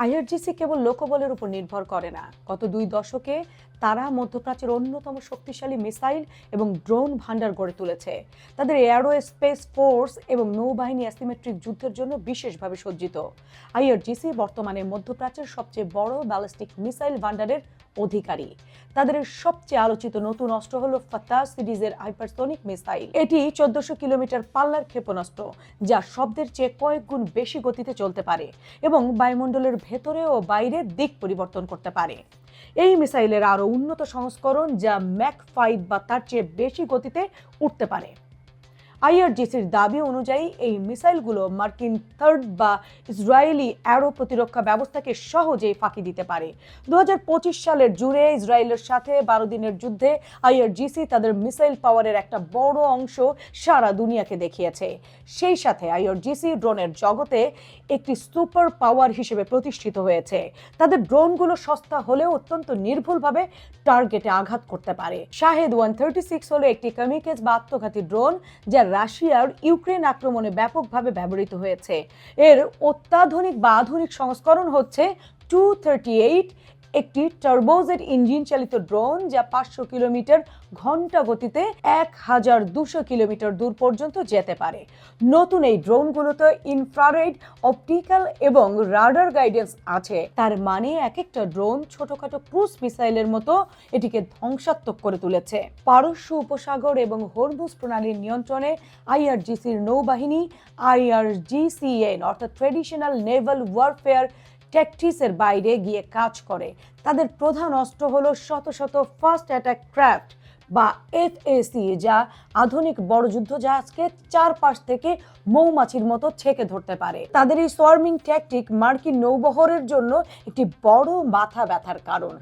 IRGC কেবল লোকবলের উপর নির্ভর করে না। গত 2 দশকে তারা মধ্যপ্রাচ্যের অন্যতম শক্তিশালী মিসাইল এবং ড্রোন ভান্ডার গড়ে তুলেছে। তাদের এয়ারো স্পেস ফোর্স এবং নৌবাহিনী অ্যাসিমেট্রিক যুদ্ধের জন্য বিশেষভাবে সজ্জিত। আইআরজিসি বর্তমানে মধ্যপ্রাচ্যের সবচেয়ে বড় ব্যালিস্টিক মিসাইল ভান্ডারের অধিকারী। তাদের সবচেয়ে আলোচিত নতুন অস্ত্র হলো ফাতাহ সিরিজের হাইপারসোনিক মিসাইল। এটি 1400 কিলোমিটার পাল্লার ক্ষেপণাস্ত্র, যা শব্দের চেয়ে কয়েক গুণ বেশি গতিতে চলতে পারে এবং বায়ুমণ্ডলের ভেতরে ও বাইরে দিক পরিবর্তন করতে পারে। এই মিসাইলের আরো উন্নত সংস্করণ, যা ম্যাক 5 বা তার চেয়ে বেশি গতিতে উঠতে পারে। আইআরজিসির দাবি অনুযায়ী এই মিসাইলগুলো মার্কিন থার্ড বা ইসরায়েলি অ্যারো প্রতিরক্ষা ব্যবস্থাকে সহজেই ফাঁকি দিতে পারে। 2025 সালের জুড়ে ইসরায়েলের সাথে 12 দিনের যুদ্ধে আইআরজিসি তাদের মিসাইল পাওয়ারের একটা বড় অংশ সারা দুনিয়াকে দেখিয়েছে। সেই সাথে আইআরজিসি ড্রোনের জগতে একটি সুপার পাওয়ার হিসেবে প্রতিষ্ঠিত হয়েছে। তাদের ড্রোনগুলো সস্তা হলেও অত্যন্ত নির্ভুলভাবে টার্গেটে আঘাত করতে পারে। শাহেদ 136 হলো একটি কামিকেজ বা আত্মঘাতী ড্রোন, যা রাশিয়ার ইউক্রেন আক্রমণে ব্যাপকভাবে ব্যবহৃত হয়েছে। এর অত্যাধুনিক বা আধুনিক সংস্করণ হচ্ছে 238, একটি টার্বোজেট ইঞ্জিন চালিত ড্রোন, যা 500 কিলোমিটার ঘন্টা গতিতে 1200 কিলোমিটার দূর পর্যন্ত যেতে পারে। নতুন এই ড্রোনগুলোতে ইনফ্রারেড, অপটিক্যাল এবং রাডার গাইডেন্স আছে। তার মানে এক একটা ড্রোন ছোটখাটো ক্রুজ মিসাইলের মতো এটিকে ধ্বংসাত্মক করে তুলেছে। পারস্য উপসাগর এবং হরমুজ প্রণালীর নিয়ন্ত্রণে আইআরজিসির নৌবাহিনী আইআরজিসিএন অর্থাৎ ট্রেডিশনাল নেভাল ওয়ারফেয়ার ট্যাকটিক্সের বাইরে গিয়ে কাজ করে। তাদের প্রধান অস্ত্র হলো শত শত ফাস্ট অ্যাটাক ক্রাফট বা এফএসি, যা আধুনিক বড় যুদ্ধ জাহাজকে চারপাশ থেকে মৌমাছির মতো ছেকে ধরতে পারে। তাদের এই সোয়ার্মিং ট্যাকটিক মার্কিন নৌবহরের জন্য একটি বড় মাথা ব্যথার কারণ।